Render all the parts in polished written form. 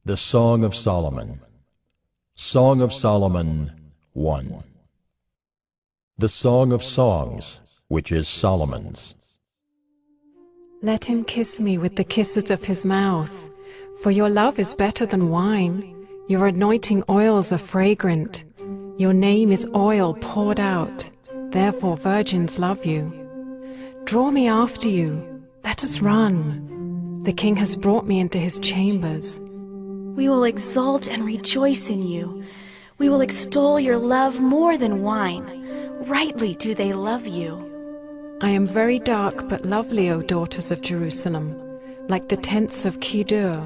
The Song of Solomon. Song of Solomon 1. The Song of Songs, which is Solomon's. Let him kiss me with the kisses of his mouth, for your love is better than wine. Your anointing oils are fragrant. Your name is oil poured out, therefore virgins love you. Draw me after you, let us run. The king has brought me into his chambers. We will exult and rejoice in you. We will extol your love more than wine. Rightly do they love you. I am very dark but lovely, O daughters of Jerusalem, like the tents of Kedar,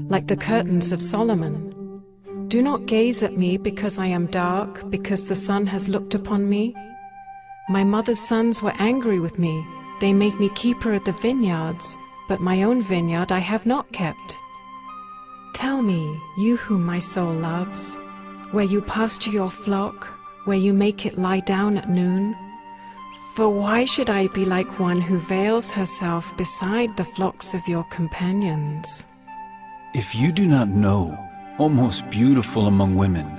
like the curtains of Solomon. Do not gaze at me because I am dark, because the sun has looked upon me. My mother's sons were angry with me. They made me keeper of the vineyards, but my own vineyard I have not kept. Tell me, you whom my soul loves, where you pasture your flock, where you make it lie down at noon. For why should I be like one who veils herself beside the flocks of your companions? If you do not know, O most beautiful among women,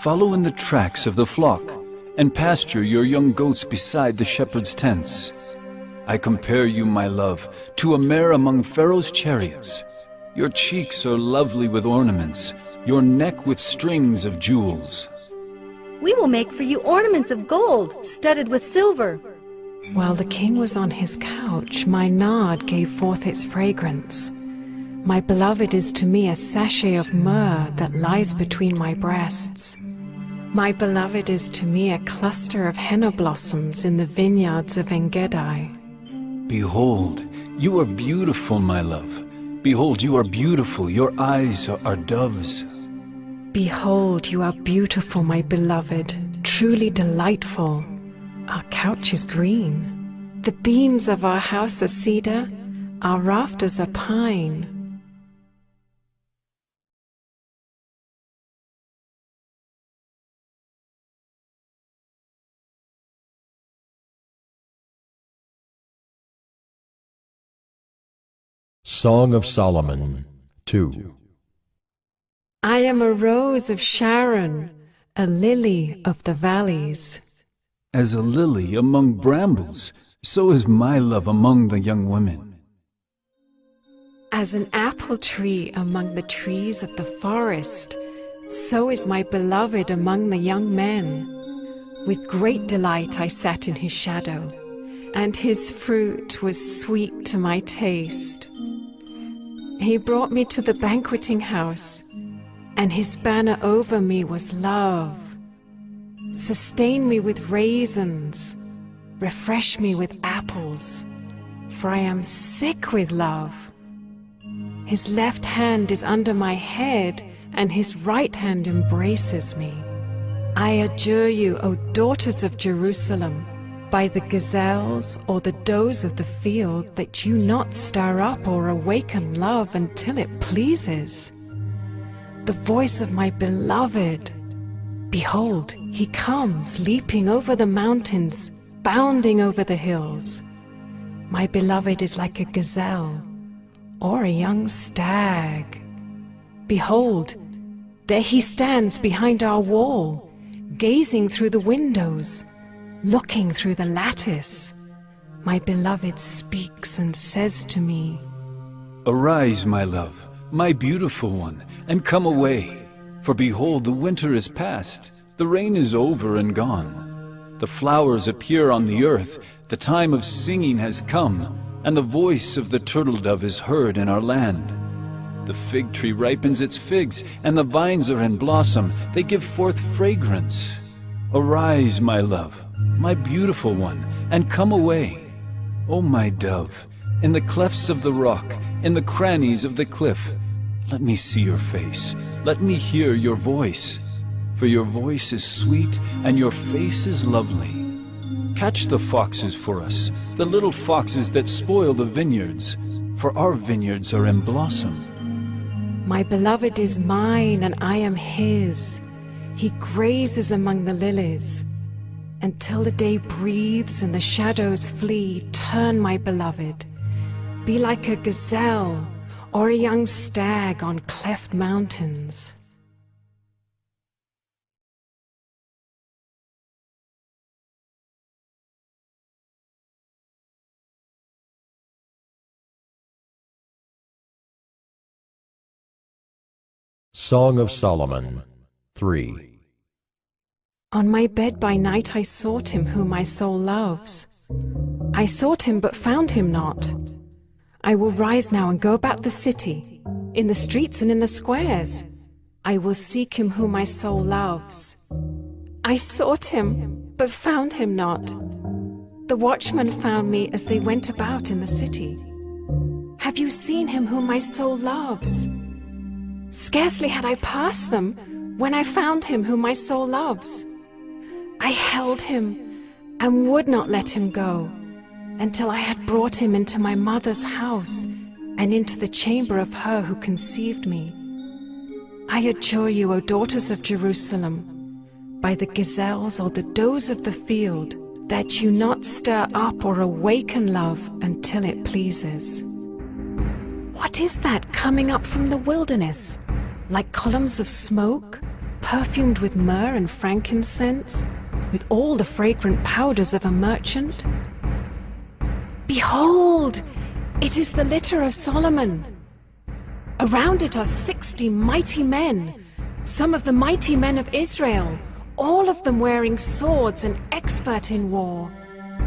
follow in the tracks of the flock, and pasture your young goats beside the shepherd's tents. I compare you, my love, to a mare among Pharaoh's chariots. Your cheeks are lovely with ornaments, your neck with strings of jewels. We will make for you ornaments of gold, studded with silver. While the king was on his couch, my nard gave forth its fragrance. My beloved is to me a sachet of myrrh that lies between my breasts. My beloved is to me a cluster of henna blossoms in the vineyards of En-gedi. Behold, you are beautiful, my love. Behold, you are beautiful, your eyes are doves. Behold, you are beautiful, my beloved, truly delightful. Our couch is green. The beams of our house are cedar, our rafters are pine. Song of Solomon 2. I am a rose of Sharon, a lily of the valleys. As a lily among brambles, so is my love among the young women. As an apple tree among the trees of the forest, so is my beloved among the young men. With great delight I sat in his shadow, and his fruit was sweet to my taste. He brought me to the banqueting house, and his banner over me was love. Sustain me with raisins, refresh me with apples, for I am sick with love. His left hand is under my head, and his right hand embraces me. I adjure you, O daughters of Jerusalem, by the gazelles or the does of the field, that you not stir up or awaken love until it pleases. The voice of my beloved, behold, he comes, leaping over the mountains, bounding over the hills. My beloved is like a gazelle or a young stag. Behold, there he stands behind our wall, gazing through the windows, looking through the lattice. My beloved speaks and says to me, Arise, my love, my beautiful one, and come away. For behold, the winter is past, the rain is over and gone. The flowers appear on the earth, the time of singing has come, and the voice of the turtle dove is heard in our land. The fig tree ripens its figs, and the vines are in blossom, they give forth fragrance. Arise, my love, my beautiful one, and come away. O my dove, in the clefts of the rock, in the crannies of the cliff, let me see your face, let me hear your voice. For your voice is sweet, and your face is lovely. Catch the foxes for us, the little foxes that spoil the vineyards, for our vineyards are in blossom. My beloved is mine, and I am his. He grazes among the lilies. Until the day breathes and the shadows flee, turn, my beloved. Be like a gazelle or a young stag on cleft mountains. Song of Solomon 3. On my bed by night I sought him whom my soul loves. I sought him but found him not. I will rise now and go about the city, in the streets and in the squares. I will seek him whom my soul loves. I sought him but found him not. The watchmen found me as they went about in the city. Have you seen him whom my soul loves? Scarcely had I passed them when I found him whom my soul loves. I held him and would not let him go until I had brought him into my mother's house and into the chamber of her who conceived me. I adjure you, O daughters of Jerusalem, by the gazelles or the does of the field, that you not stir up or awaken love until it pleases. What is that coming up from the wilderness, like columns of smoke, perfumed with myrrh and frankincense, with all the fragrant powders of a merchant? Behold, it is the litter of Solomon. Around it are 60 mighty men, some of the mighty men of Israel, all of them wearing swords and expert in war,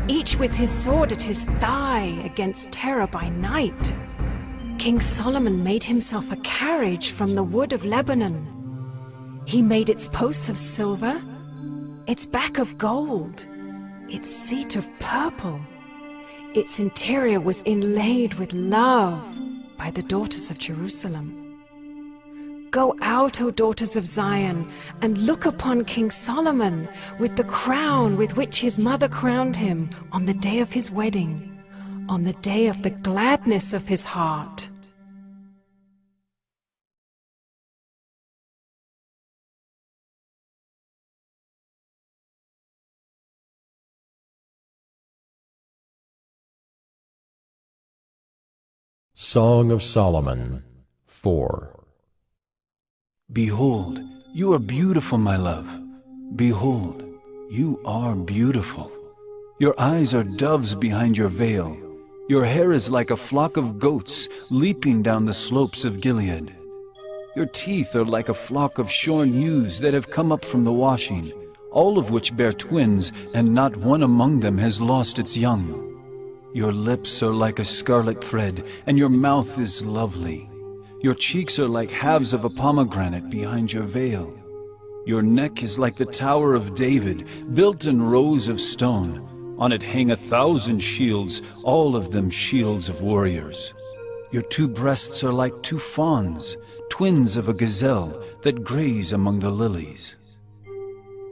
each with his sword at his thigh against terror by night. King Solomon made himself a carriage from the wood of Lebanon. He made its posts of silver, its back of gold, its seat of purple. Its interior was inlaid with love by the daughters of Jerusalem. Go out, O daughters of Zion, and look upon King Solomon with the crown with which his mother crowned him on the day of his wedding, on the day of the gladness of his heart. Song of Solomon 4. Behold, you are beautiful, my love. Behold, you are beautiful. Your eyes are doves behind your veil. Your hair is like a flock of goats leaping down the slopes of Gilead. Your teeth are like a flock of shorn ewes that have come up from the washing, all of which bear twins, and not one among them has lost its young. Your lips are like a scarlet thread, and your mouth is lovely. Your cheeks are like halves of a pomegranate behind your veil. Your neck is like the Tower of David, built in rows of stone. On it hang 1,000 shields, all of them shields of warriors. Your two breasts are like two fawns, twins of a gazelle that graze among the lilies.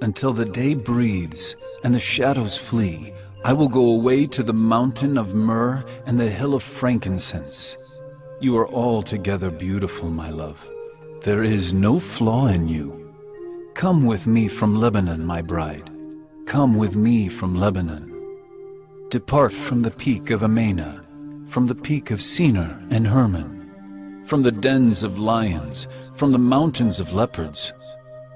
Until the day breathes and the shadows flee, I will go away to the mountain of myrrh and the hill of frankincense. You are altogether beautiful, my love. There is no flaw in you. Come with me from Lebanon, my bride. Come with me from Lebanon. Depart from the peak of Amana, from the peak of Senir and Hermon, from the dens of lions, from the mountains of leopards.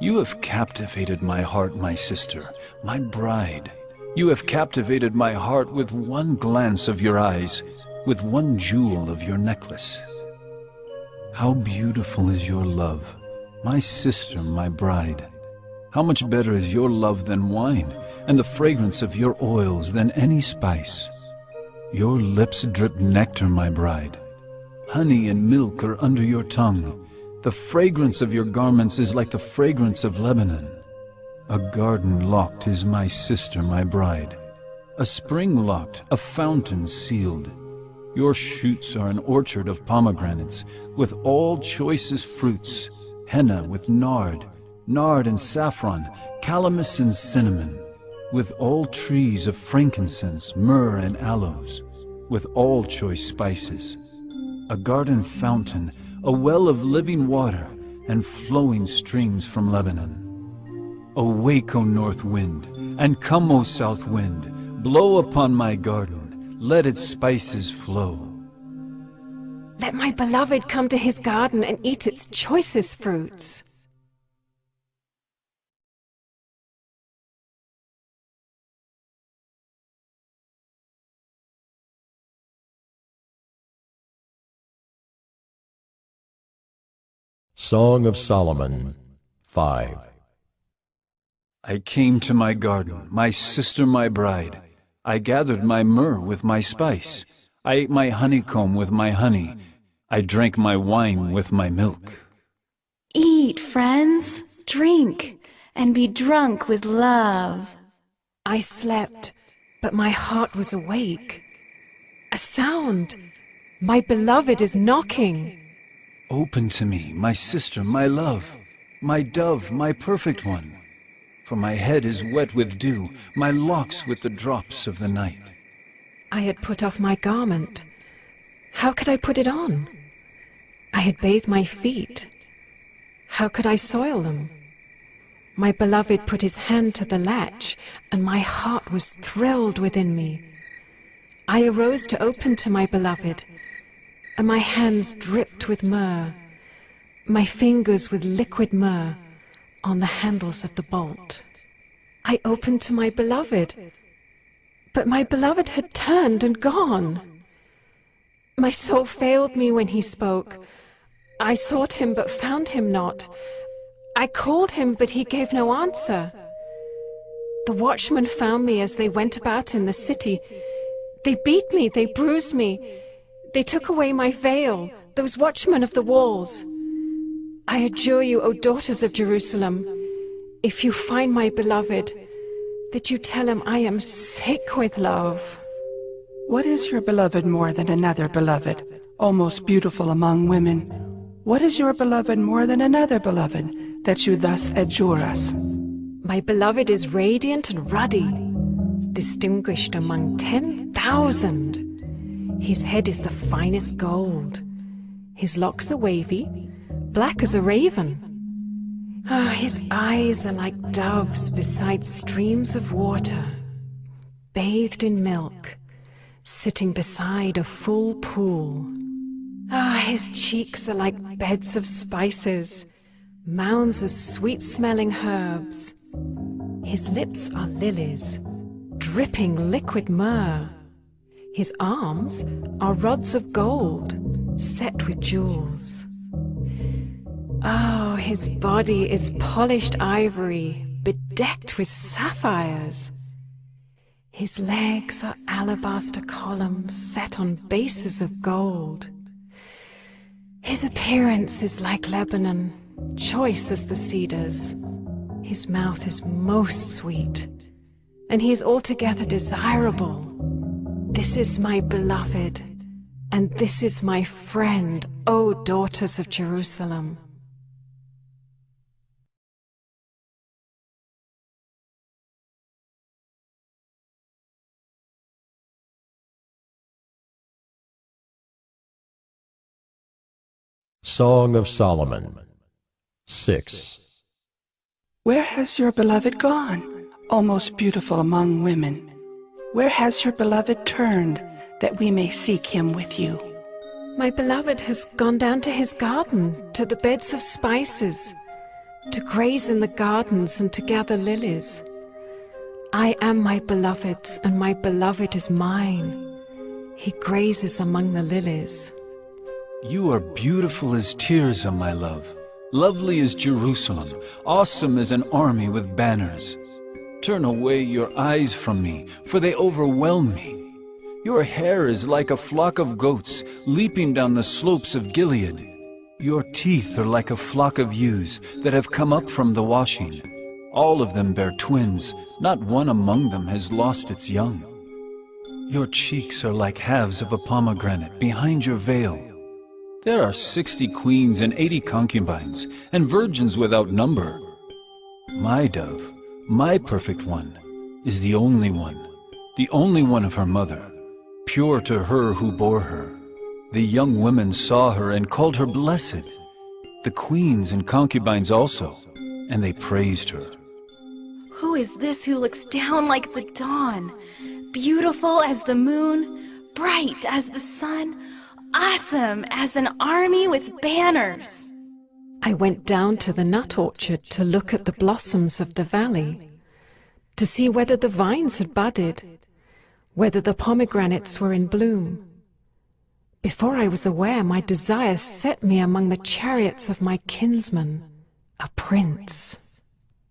You have captivated my heart, my sister, my bride. You have captivated my heart with one glance of your eyes, with one jewel of your necklace. How beautiful is your love, my sister, my bride. How much better is your love than wine, and the fragrance of your oils than any spice. Your lips drip nectar, my bride. Honey and milk are under your tongue. The fragrance of your garments is like the fragrance of Lebanon. A garden locked is my sister, my bride. A spring locked, a fountain sealed. Your shoots are an orchard of pomegranates, with all choicest fruits, henna with nard and saffron, calamus and cinnamon, with all trees of frankincense, myrrh and aloes, with all choice spices. A garden fountain, a well of living water, and flowing streams from Lebanon. Awake, O north wind, and come, O south wind, blow upon my garden, let its spices flow. Let my beloved come to his garden and eat its choicest fruits. Song of Solomon 5. I came to my garden, my sister, my bride. I gathered my myrrh with my spice. I ate my honeycomb with my honey. I drank my wine with my milk. Eat, friends, drink, and be drunk with love. I slept, but my heart was awake. A sound! My beloved is knocking. Open to me, my sister, my love, my dove, my perfect one. For my head is wet with dew, my locks with the drops of the night. I had put off my garment. How could I put it on? I had bathed my feet. How could I soil them? My beloved put his hand to the latch, and my heart was thrilled within me. I arose to open to my beloved, and my hands dripped with myrrh, my fingers with liquid myrrh on the handles of the bolt. I opened to my beloved, but my beloved had turned and gone. My soul failed me when he spoke. I sought him but found him not. I called him, but he gave no answer. The watchmen found me as they went about in the city. They beat me, they bruised me. They took away my veil, those watchmen of the walls. I adjure you, O daughters of Jerusalem, if you find my beloved, that you tell him I am sick with love. What is your beloved more than another beloved, O most beautiful among women? What is your beloved more than another beloved, that you thus adjure us? My beloved is radiant and ruddy, distinguished among 10,000. His head is the finest gold. His locks are wavy, black as a raven. His eyes are like doves beside streams of water, bathed in milk, sitting beside a full pool. His cheeks are like beds of spices, mounds of sweet-smelling herbs. His lips are lilies, dripping liquid myrrh. His arms are rods of gold, set with jewels. Oh, his body is polished ivory, bedecked with sapphires. His legs are alabaster columns set on bases of gold. His appearance is like Lebanon, choice as the cedars. His mouth is most sweet, and he is altogether desirable. This is my beloved, and this is my friend, O daughters of Jerusalem. Song of Solomon 6. Where has your beloved gone, O most beautiful among women? Where has your beloved turned, that we may seek him with you? My beloved has gone down to his garden, to the beds of spices, to graze in the gardens and to gather lilies. I am my beloved's, and my beloved is mine. He grazes among the lilies. You are beautiful as Tirzah, my love, lovely as Jerusalem, awesome as an army with banners. Turn away your eyes from me, for they overwhelm me. Your hair is like a flock of goats leaping down the slopes of Gilead. Your teeth are like a flock of ewes that have come up from the washing. All of them bear twins, not one among them has lost its young. Your cheeks are like halves of a pomegranate behind your veil. There are 60 queens and 80 concubines, and virgins without number. My dove, my perfect one, is the only one of her mother, pure to her who bore her. The young women saw her and called her blessed, the queens and concubines also, and they praised her. Who is this who looks down like the dawn, beautiful as the moon, bright as the sun? awesome as an army with banners. I went down to the nut orchard to look at the blossoms of the valley, to see whether the vines had budded, whether the pomegranates were in bloom. Before I was aware, my desire set me among the chariots of my kinsman, a prince.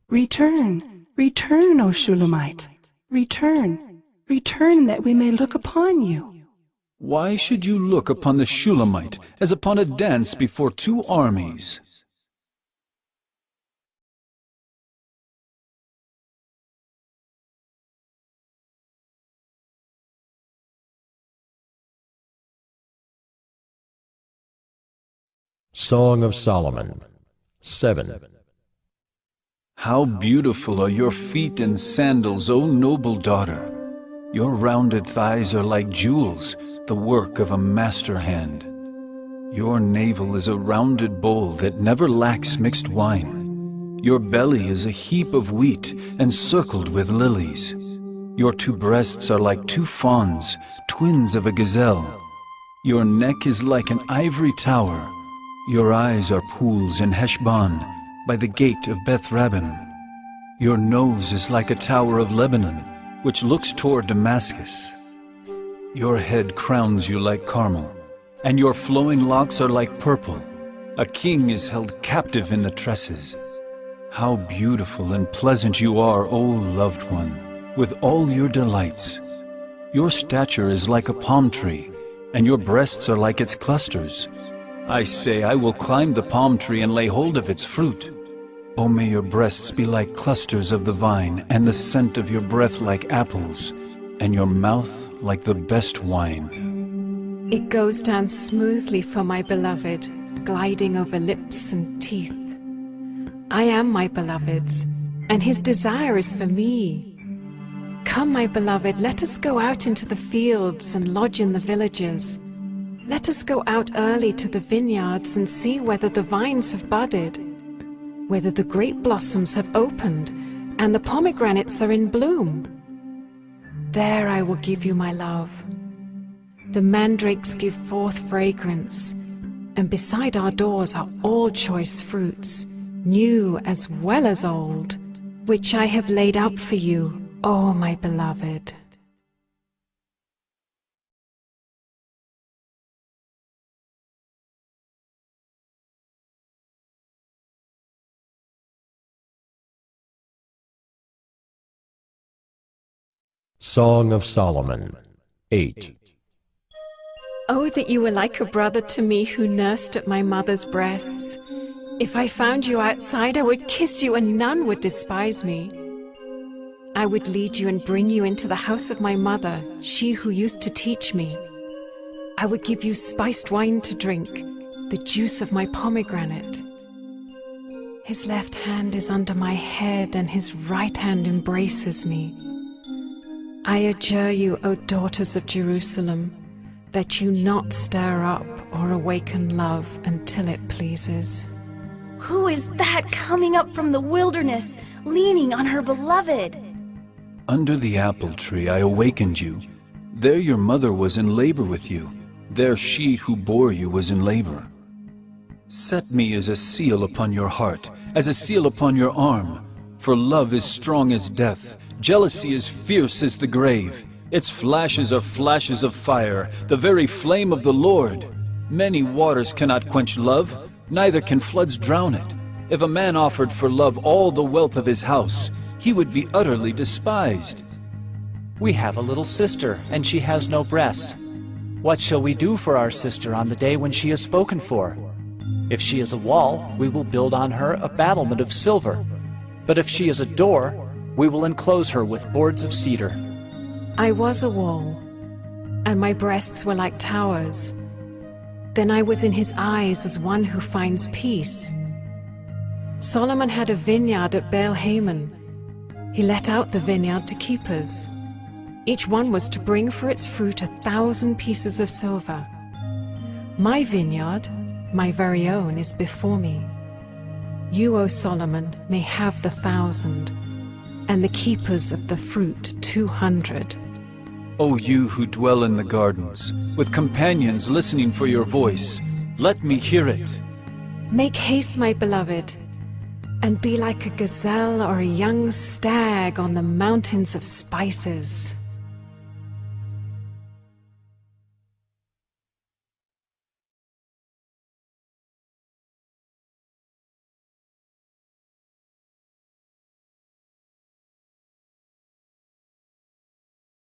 Return, return, O Shulamite. Return, return that we may look upon you. Why should you look upon the Shulamite as upon a dance before two armies? Song of Solomon 7. How beautiful are your feet in sandals, O noble daughter! Your rounded thighs are like jewels, the work of a master hand. Your navel is a rounded bowl that never lacks mixed wine. Your belly is a heap of wheat encircled with lilies. Your two breasts are like two fawns, twins of a gazelle. Your neck is like an ivory tower. Your eyes are pools in Heshbon, by the gate of Beth Rabbim. Your nose is like a tower of Lebanon, which looks toward Damascus. Your head crowns you like Carmel, and your flowing locks are like purple. A king is held captive in the tresses. How beautiful and pleasant you are, O loved one, with all your delights. Your stature is like a palm tree, and your breasts are like its clusters. I say, I will climb the palm tree and lay hold of its fruit. O may your breasts be like clusters of the vine, and the scent of your breath like apples, and your mouth like the best wine. It goes down smoothly for my beloved, gliding over lips and teeth. I am my beloved's, and his desire is for me. Come, my beloved, let us go out into the fields and lodge in the villages. Let us go out early to the vineyards and see whether the vines have budded, whether the grape blossoms have opened, and the pomegranates are in bloom. There I will give you my love. The mandrakes give forth fragrance, and beside our doors are all choice fruits, new as well as old, which I have laid out for you, O my beloved. Song of Solomon 8. Oh, that you were like a brother to me who nursed at my mother's breasts. If I found you outside, I would kiss you and none would despise me. I would lead you and bring you into the house of my mother, she who used to teach me. I would give you spiced wine to drink, the juice of my pomegranate. His left hand is under my head and his right hand embraces me. I adjure you, O daughters of Jerusalem, that you not stir up or awaken love until it pleases. Who is that coming up from the wilderness, leaning on her beloved? Under the apple tree I awakened you. There your mother was in labor with you. There she who bore you was in labor. Set me as a seal upon your heart, as a seal upon your arm. For love is strong as death, jealousy is fierce as the grave. Its flashes are flashes of fire, the very flame of the Lord. Many waters cannot quench love, neither can floods drown it. If a man offered for love all the wealth of his house, he would be utterly despised. We have a little sister, and she has no breasts. What shall we do for our sister on the day when she is spoken for? If she is a wall, we will build on her a battlement of silver. But if she is a door, we will enclose her with boards of cedar. I was a wall, and my breasts were like towers. Then I was in his eyes as one who finds peace. Solomon had a vineyard at Baal-Hamon. He let out the vineyard to keepers. Each one was to bring for its fruit 1,000 pieces of silver. My vineyard, my very own, is before me. You, O Solomon, may have the 1,000, and the keepers of the fruit 200. O you who dwell in the gardens, with companions listening for your voice, let me hear it. Make haste, my beloved, and be like a gazelle or a young stag on the mountains of spices.